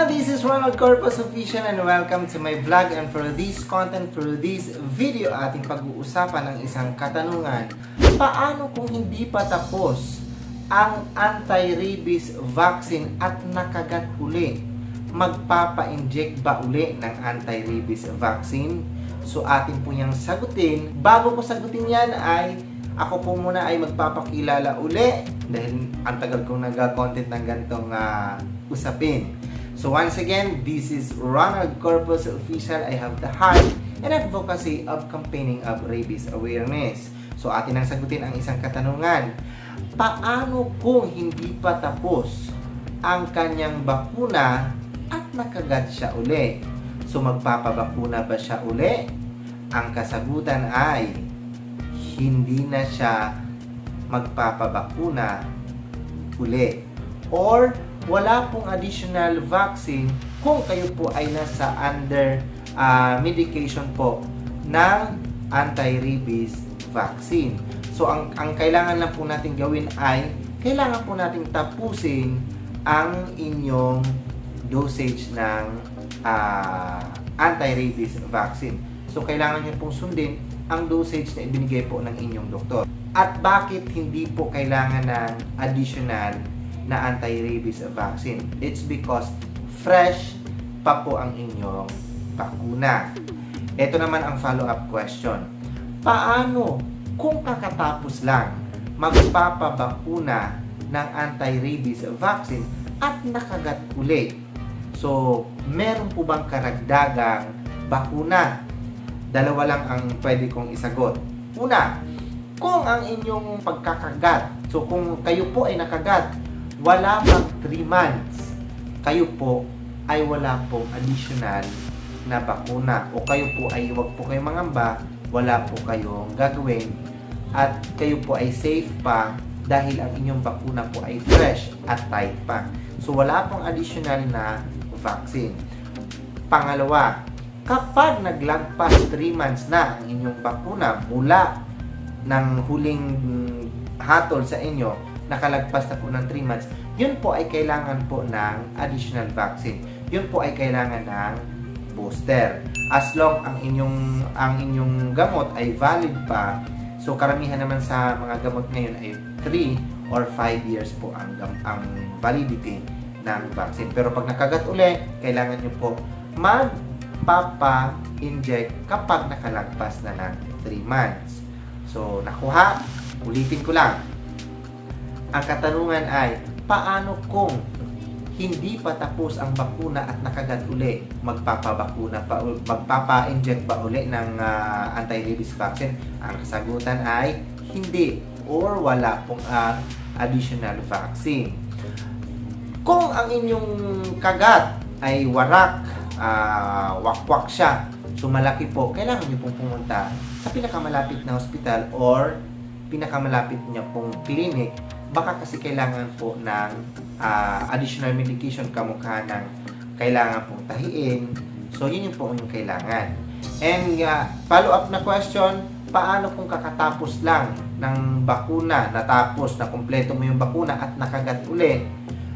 This is Ronald Corpus Official and welcome to my vlog. And for this content, for this video, ating pag-uusapan ng isang katanungan. Paano kung hindi pa tapos ang anti-rabies vaccine at nakagat uli? Magpapa-inject ba uli ng anti-rabies vaccine? So atin po niyang sagutin. Bago ko sagutin yan ay ako po muna ay magpapakilala uli dahil ang tagal kong nag-content ng ganitong usapin. So once again, this is Ronald Corpus Official. I have the heart and advocacy of campaigning of rabies awareness. So atin ang sagutin ang isang katanungan. Paano kung hindi pa tapos ang kanyang bakuna at nakagat siya uli? So magpapabakuna ba siya uli? Ang kasagutan ay hindi na siya magpapabakuna uli. Or wala pong additional vaccine kung kayo po ay nasa under medication po ng anti-rabies vaccine. So ang kailangan lang po natin gawin ay kailangan po natin tapusin ang inyong dosage ng anti-rabies vaccine. So kailangan nyo pong sundin ang dosage na ibinigay po ng inyong doktor. At bakit hindi po kailangan ng additional na anti-rabies vaccine? It's because fresh pa po ang inyong bakuna. Ito naman ang follow-up question. Paano kung kakatapos lang magpapabakuna ng anti-rabies vaccine at nakagat uli? So, meron po bang karagdagang bakuna? Dalawa lang ang pwede kong isagot. Una, kung ang inyong pagkakagat, so kung kayo po ay nakagat, wala pang 3 months, kayo po ay wala pong additional na bakuna. O kayo po ay huwag po kayong mangamba, wala po kayong gagawin, at kayo po ay safe pa dahil ang inyong bakuna po ay fresh at tight pa. So wala pong additional na vaccine. Pangalawa, kapag naglagpas 3 months na ang inyong bakuna mula ng huling hatol sa inyo, nakalagpas na po ng 3 months, yun po ay kailangan po ng additional vaccine. Yun po ay kailangan ng booster. As long ang inyong gamot ay valid pa, so karamihan naman sa mga gamot ngayon ay 3 or 5 years po ang validity ng vaccine. Pero pag nakagat uli, kailangan nyo po magpapa-inject kapag nakalagpas na ng 3 months. So, nakuha? Ulitin ko lang. Ang katanungan ay, paano kung hindi pa tapos ang bakuna at nakagat uli? Magpapa-inject ba uli ng anti-rabies vaccine? Ang kasagutan ay hindi or wala pong additional vaccine. Kung ang inyong kagat ay warak, wakwak siya, so malaki po, kailangan nyo pong pumunta sa pinakamalapit na hospital or pinakamalapit niya pong clinic. Baka kasi kailangan po ng additional medication kamukha ng kailangan pong tahiin. So, yun yung po yung kailangan. And follow-up na question, paano kung kakatapos lang ng bakuna, natapos, na kumpleto mo yung bakuna at nakagat uli?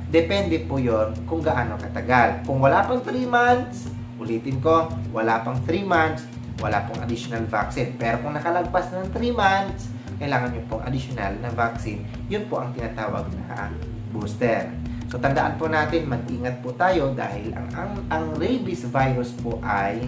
Depende po yon kung gaano katagal. Kung wala pang 3 months, ulitin ko, wala pang 3 months, wala pong additional vaccine. Pero kung nakalagpas ng 3 months, kailangan nyo pong additional na vaccine. Yun po ang tinatawag na booster. So, tandaan po natin, mag-ingat po tayo dahil ang rabies virus po ay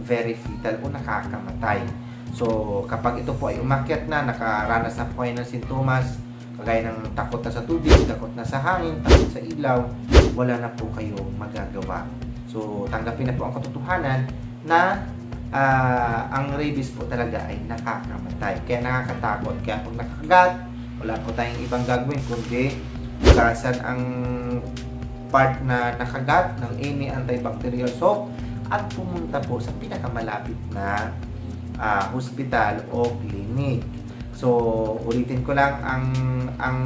very fatal o nakakamatay. So, kapag ito po ay umakyat na, nakaranas na po kayo ng sintomas, kagaya ng takot na sa tubig, takot na sa hangin, takot sa ilaw, wala na po kayong magagawa. So, tanggapin na po ang katotohanan na ang rabies po talaga ay nakakamatay. Kaya nakakatakot. Kaya kung nakakagat, wala po tayong ibang gagawin kundi hugasan ang part na nakagat ng any antibacterial soap at pumunta po sa pinakamalapit na hospital o clinic. So, ulitin ko lang, ang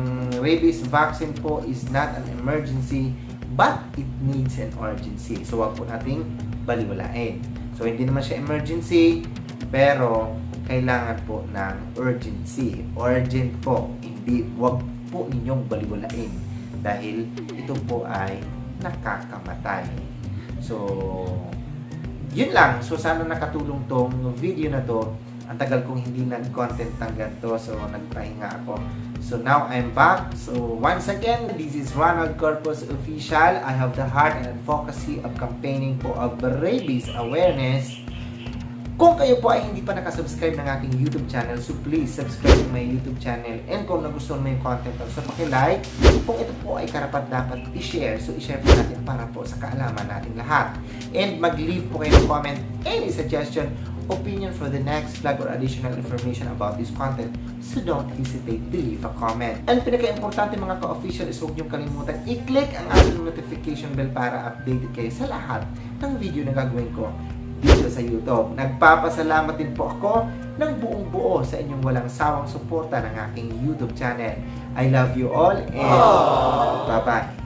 rabies vaccine po is not an emergency but it needs an urgency. So, wag po nating baliwalain. So, hindi naman siya emergency, pero kailangan po ng urgency. Urgent po, hindi, wag po ninyong baliwalain. Dahil ito po ay nakakamatay. So, yun lang. So, sana nakatulong tong video na to. Ang tagal kong hindi nag-content ng ganito. So, nagpahinga ako. So, now I'm back. So, once again, this is Ronald Corpus Official. I have the heart and advocacy of campaigning po of rabies awareness. Kung kayo po ay hindi pa nakasubscribe ng aking YouTube channel, so please subscribe to my YouTube channel. And kung nagustuhan mo yung content, so pakilike. Kung ito po ay karapat-dapat i-share, so i-share po natin para po sa kaalaman natin lahat. And mag-leave po kayo ng comment, any suggestion, opinion for the next vlog or additional information about this content, so don't hesitate to leave a comment. And pinaka-importante mga ka-official is huwag niyong kalimutan i-click ang ating notification bell para updated kayo sa lahat ng video na gagawin ko dito sa YouTube. Nagpapasalamat din po ako ng buong buo sa inyong walang sawang suporta ng aking YouTube channel. I love you all and bye-bye.